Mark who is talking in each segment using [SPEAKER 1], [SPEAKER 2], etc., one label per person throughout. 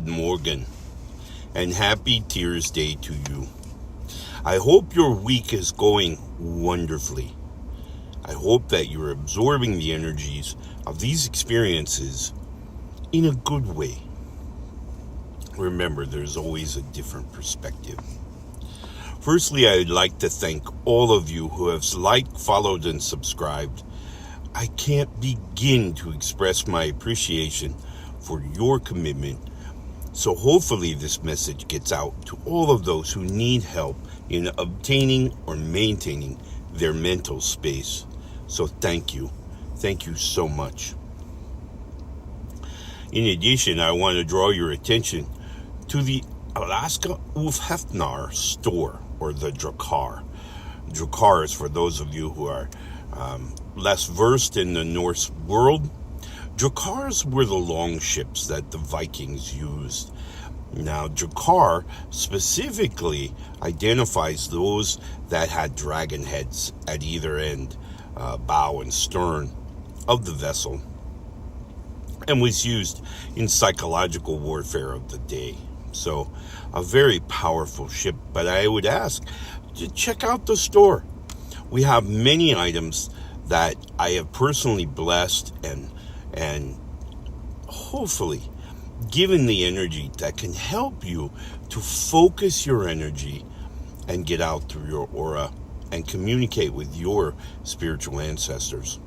[SPEAKER 1] Good morning, and happy Tears Day to you. I hope your week is going wonderfully. I hope that you're absorbing the energies of these experiences in a good way. Remember, there's always a different perspective. Firstly, I'd like to thank all of you who have liked, followed, and subscribed. I can't begin to express my appreciation for your commitment. So hopefully this message gets out to all of those who need help in obtaining or maintaining their mental space. So thank you. Thank you so much. In addition, I want to draw your attention to the Alaska Ulfhefnar store, or the Drakkar. Drakkar is, for those of you who are less versed in the Norse world, Drakkars were the long ships that the Vikings used. Now, Drakkar specifically identifies those that had dragon heads at either end, bow and stern of the vessel, and was used in psychological warfare of the day. So, a very powerful ship, but I would ask to check out the store. We have many items that I have personally blessed and hopefully given the energy that can help you to focus your energy and get out through your aura and communicate with your spiritual ancestors.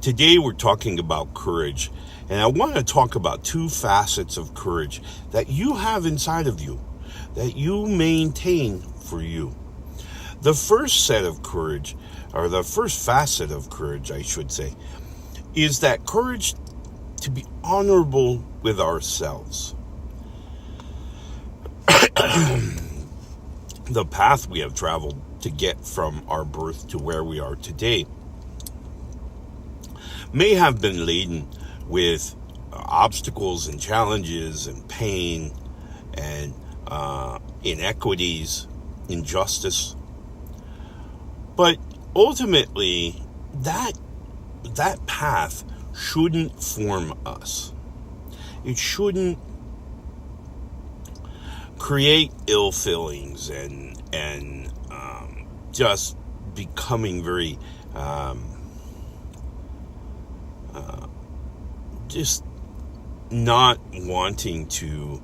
[SPEAKER 1] Today we're talking about courage, and I want to talk about two facets of courage that you have inside of you, that you maintain for you. The first set of courage, or the first facet of courage, I should say, is that courage to be honorable with ourselves. The path we have traveled to get from our birth to where we are today may have been laden with obstacles and challenges and pain and inequities, injustice. But ultimately, that path shouldn't form us. It shouldn't create ill feelings and just becoming very just not wanting to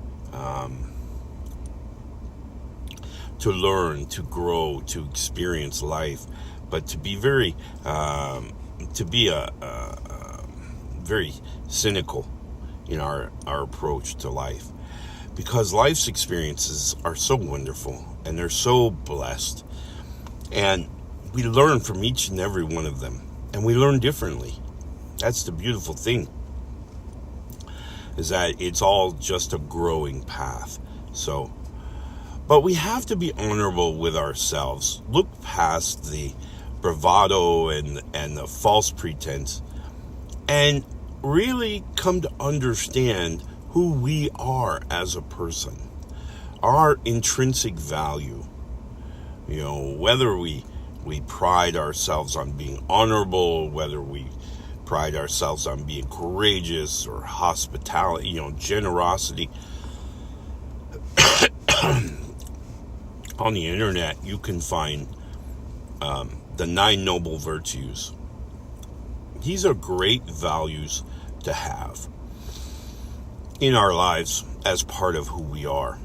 [SPEAKER 1] learn, to grow, to experience life, but to be very very cynical in our approach to life, because life's experiences are so wonderful and they're so blessed, and we learn from each and every one of them, and we learn differently. That's the beautiful thing, is that it's all just a growing path. So, but we have to be honorable with ourselves. Look past the bravado and the false pretense, and really come to understand who we are as a person, our intrinsic value. You know, whether we pride ourselves on being honorable, whether we pride ourselves on being courageous or hospitality, generosity. On the internet, you can find the 9 noble virtues. These are great values to have in our lives as part of who we are.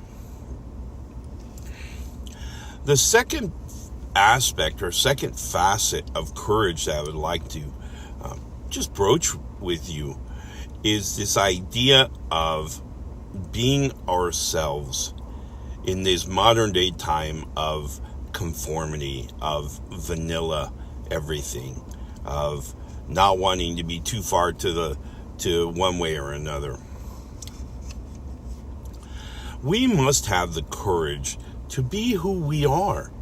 [SPEAKER 1] The second aspect, or second facet of courage that I would like to just broach with you, is this idea of being ourselves in this modern day time of conformity, of vanilla everything, of not wanting to be too far to one way or another. We must have the courage to be who we are.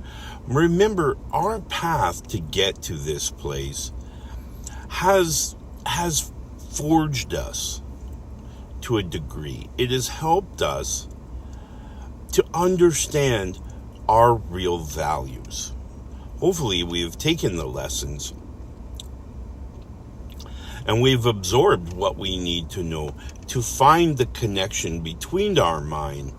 [SPEAKER 1] Remember, our path to get to this place has forged us to a degree. It has helped us to understand our real values. Hopefully, we have taken the lessons And we've absorbed what we need to know to find the connection between our mind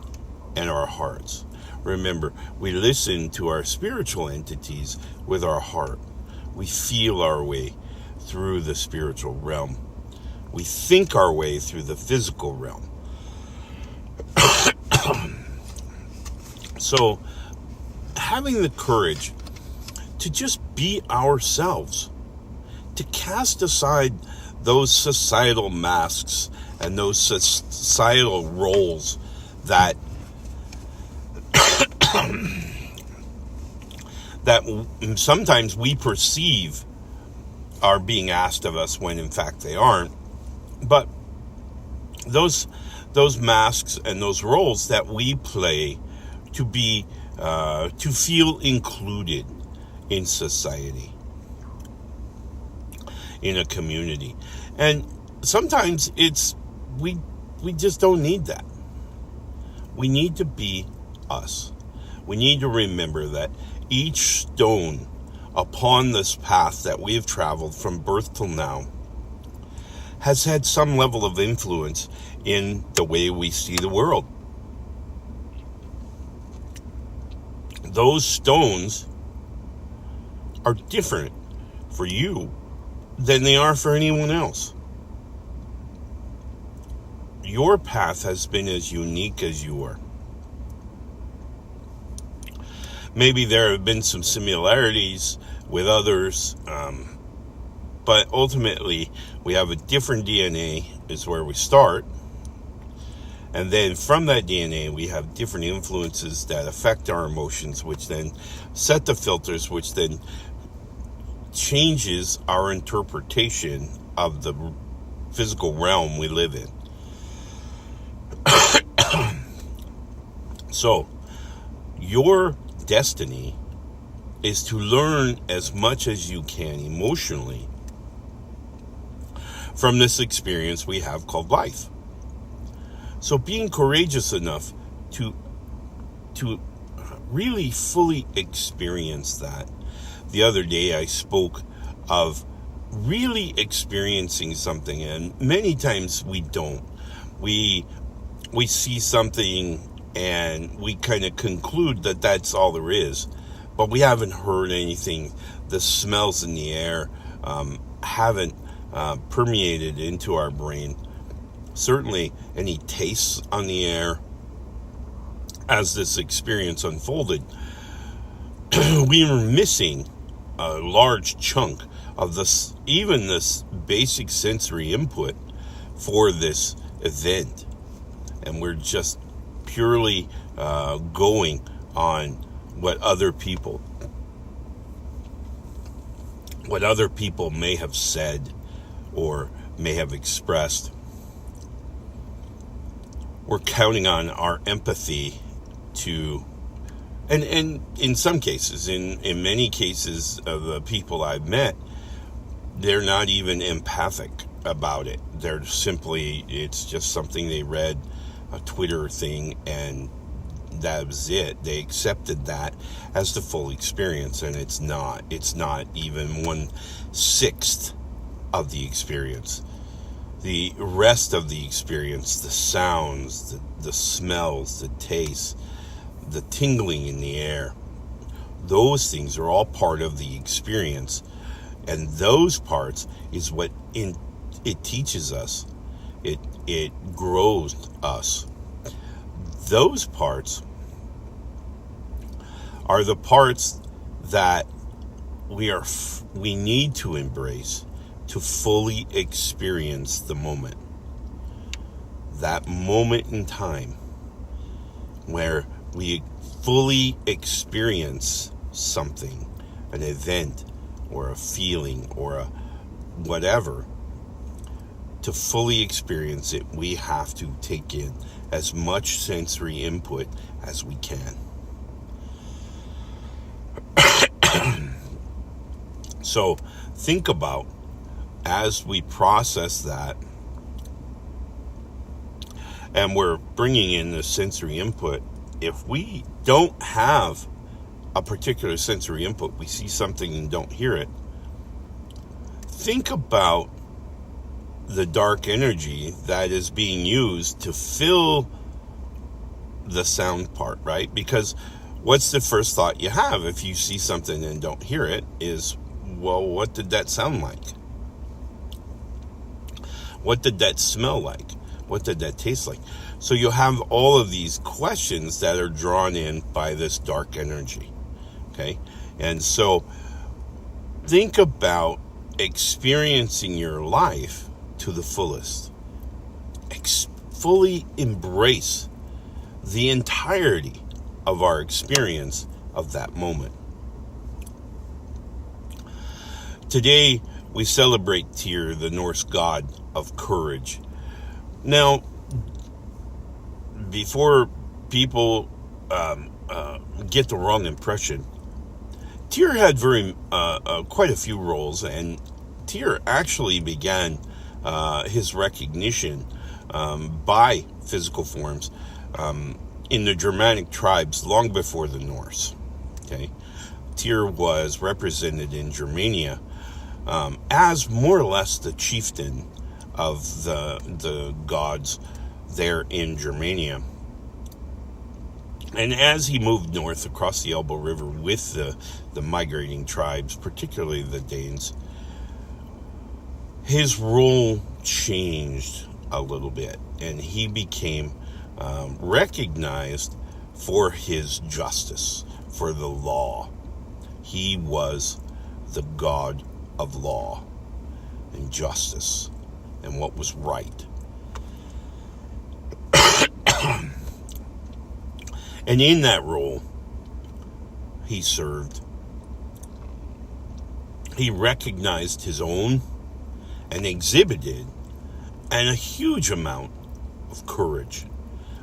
[SPEAKER 1] and our hearts. Remember, we listen to our spiritual entities with our heart. We feel our way through the spiritual realm. We think our way through the physical realm. So, having the courage to just be ourselves, to cast aside those societal masks and those societal roles that that sometimes we perceive are being asked of us when in fact they aren't. But those masks and those roles that we play to be to feel included in society, in a community. And sometimes we just don't need that. We need to be us. We need to remember that each stone upon this path that we have traveled from birth till now has had some level of influence in the way we see the world. Those stones are different for you than they are for anyone else. Your path has been as unique as you are. Maybe there have been some similarities with others, but ultimately we have a different DNA is where we start. And then from that DNA, we have different influences that affect our emotions, which then set the filters, which then changes our interpretation of the physical realm we live in. So, your destiny is to learn as much as you can emotionally from this experience we have called life. So being courageous enough to really fully experience that. The other day I spoke of really experiencing something, and many times we don't. We see something and we kind of conclude that that's all there is, but we haven't heard anything. The smells in the air haven't permeated into our brain. Certainly any tastes on the air as this experience unfolded. We were missing a large chunk of this basic sensory input for this event, and we're just purely going on what other people may have said or may have expressed. We're counting on our empathy to, and in some cases, in many cases of the people I've met, they're not even empathic about it. They're simply, it's just something they read, a Twitter thing, and that was it. They accepted that as the full experience, and it's not even 1/6 of the experience. The rest of the experience, the sounds, the smells, the tastes, the tingling in the air, those things are all part of the experience. And those parts is what it teaches us. It grows us. Those parts are the parts that we need to embrace to fully experience the moment. That moment in time where we fully experience something, an event or a feeling or a whatever. To fully experience it, we have to take in as much sensory input as we can. So think about, as we process that, and we're bringing in the sensory input, if we don't have a particular sensory input, we see something and don't hear it, think about the dark energy that is being used to fill the sound part, right? Because what's the first thought you have if you see something and don't hear it is, well, what did that sound like? What did that smell like? What did that taste like? So you have all of these questions that are drawn in by this dark energy, okay? And so think about experiencing your life to the fullest. Fully embrace the entirety of our experience of that moment. Today, we celebrate Tyr, the Norse god of courage. Now, before people get the wrong impression, Tyr had quite a few roles, and Tyr actually began his recognition by physical forms in the Germanic tribes long before the Norse. Okay, Tyr was represented in Germania as more or less the chieftain of the gods there in Germania. And as he moved north across the Elbe River with the migrating tribes, particularly the Danes, his role changed a little bit, and he became recognized for his justice, for the law. He was the god of law and justice and what was right. And in that role, he served. He recognized his own and exhibited a huge amount of courage.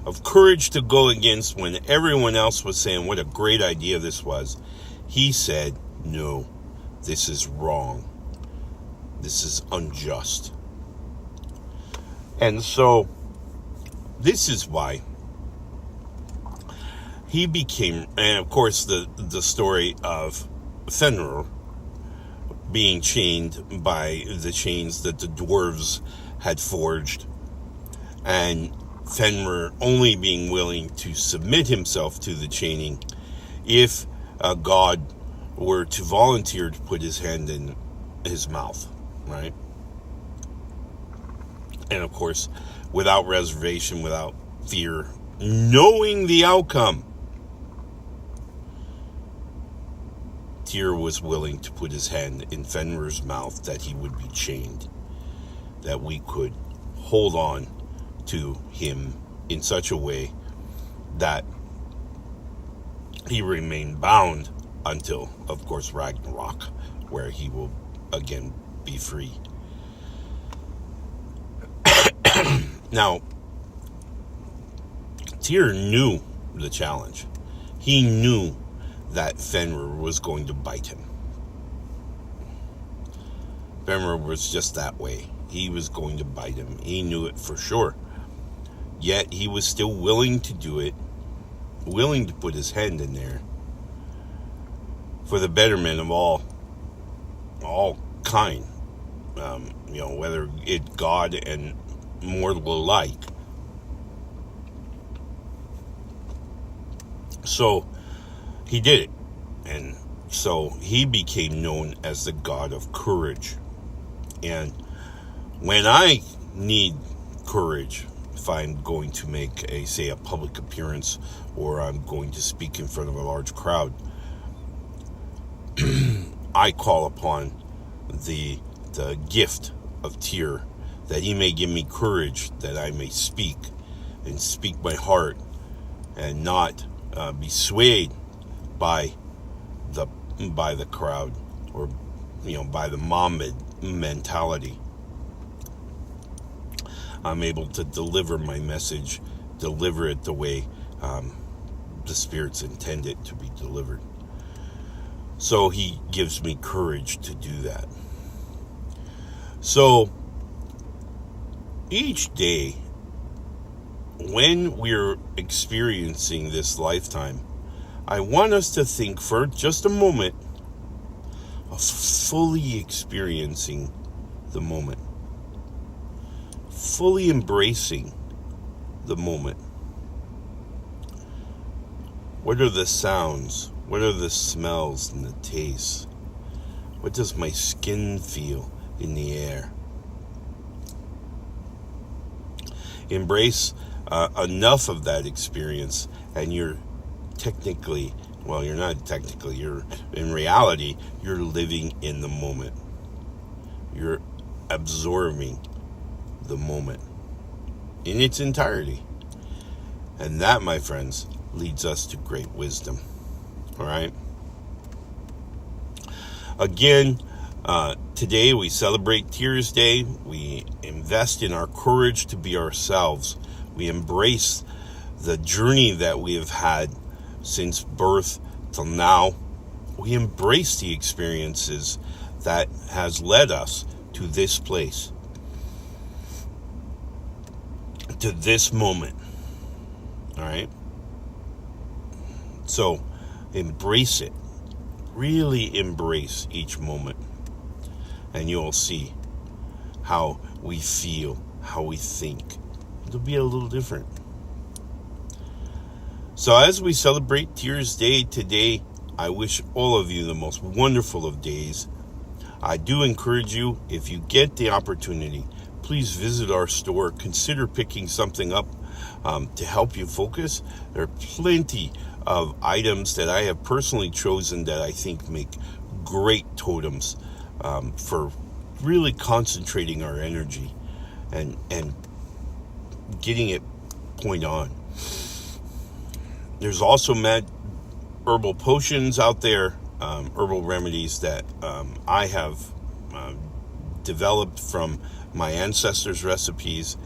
[SPEAKER 1] Of courage to go against when everyone else was saying what a great idea this was. He said, no, this is wrong. This is unjust. And so, this is why he became, and of course the story of Fenrir being chained by the chains that the dwarves had forged, and Fenrir only being willing to submit himself to the chaining if a god were to volunteer to put his hand in his mouth, right? And of course, without reservation, without fear, knowing the outcome, Tyr was willing to put his hand in Fenrir's mouth, that he would be chained, that we could hold on to him in such a way that he remained bound until, of course, Ragnarok, where he will again be free. Now, Tyr knew the challenge. He knew that Fenrir was going to bite him. Fenrir was just that way. He was going to bite him. He knew it for sure. Yet he was still willing to do it, willing to put his hand in there for the betterment of all kind. Whether it God and mortal alike. So he did it, and so he became known as the god of courage. And when I need courage, if I'm going to make a public appearance, or I'm going to speak in front of a large crowd, I call upon the gift of Tyr, that he may give me courage, that I may speak and speak my heart, and not be swayed by the crowd, or by the mob mentality. I'm able to deliver my message, deliver it the way the spirits intend it to be delivered. So he gives me courage to do that. So each day, when we're experiencing this lifetime, I want us to think for just a moment of fully experiencing the moment. fully embracing the moment. What are the sounds? What are the smells and the tastes? What does my skin feel in the air? Embrace enough of that experience, and you're in reality, you're living in the moment. You're absorbing the moment in its entirety. And that, my friends, leads us to great wisdom. All right? Again, today we celebrate Tears Day. We invest in our courage to be ourselves. We embrace the journey that we have had since birth till now. We embrace the experiences that has led us to this place, to this moment. All right? So embrace it. Really embrace each moment. And you'll see how we feel, how we think. It'll be a little different. So as we celebrate Tears Day today, I wish all of you the most wonderful of days. I do encourage you, if you get the opportunity, please visit our store. Consider picking something up to help you focus. There are plenty of items that I have personally chosen that I think make great totems for really concentrating our energy and getting it point on. There's also herbal potions out there, herbal remedies that I have developed from my ancestors' recipes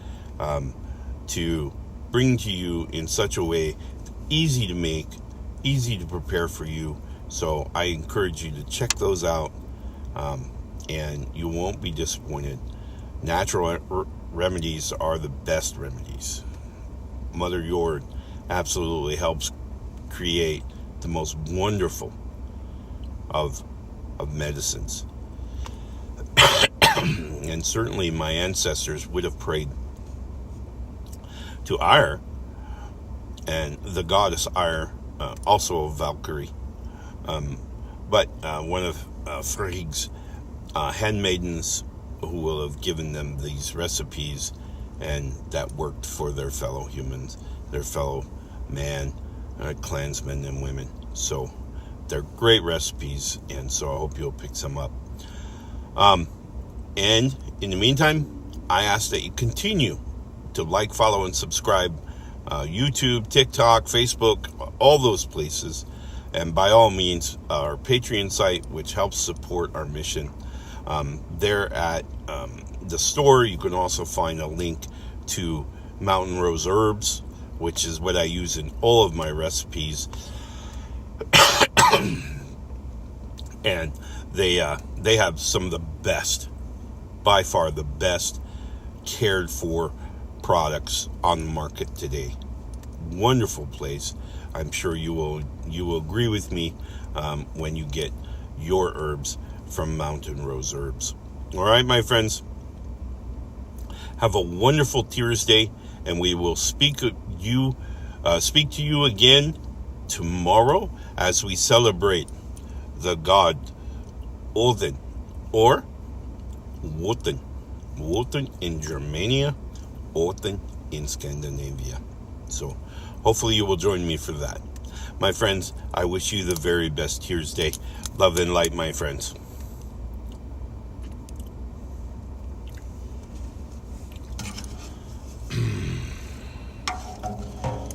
[SPEAKER 1] to bring to you in such a way easy to make, easy to prepare for you. So I encourage you to check those out, and you won't be disappointed. Natural remedies are the best remedies. Mother Yord absolutely helps create the most wonderful of medicines. And certainly my ancestors would have prayed to Ire, and the goddess Ire, also a Valkyrie, but one of Frigg's handmaidens who will have given them these recipes, and that worked for their fellow humans, their fellow man, clansmen and women. So they're great recipes, and so I hope you'll pick some up. And in the meantime, I ask that you continue to like, follow, and subscribe YouTube, TikTok, Facebook, all those places. And by all means, our Patreon site, which helps support our mission. There at the store, you can also find a link to Mountain Rose Herbs, which is what I use in all of my recipes. And they have some of the best, by far the best, cared for products on the market today. Wonderful place. I'm sure you will agree with me when you get your herbs from Mountain Rose Herbs. All right, my friends. Have a wonderful Tears Day, and we will speak to you again tomorrow as we celebrate the god Odin, or Wotan. Wotan in Germania, Odin in Scandinavia. So hopefully you will join me for that. My friends, I wish you the very best Tears Day. Love and light, my friends.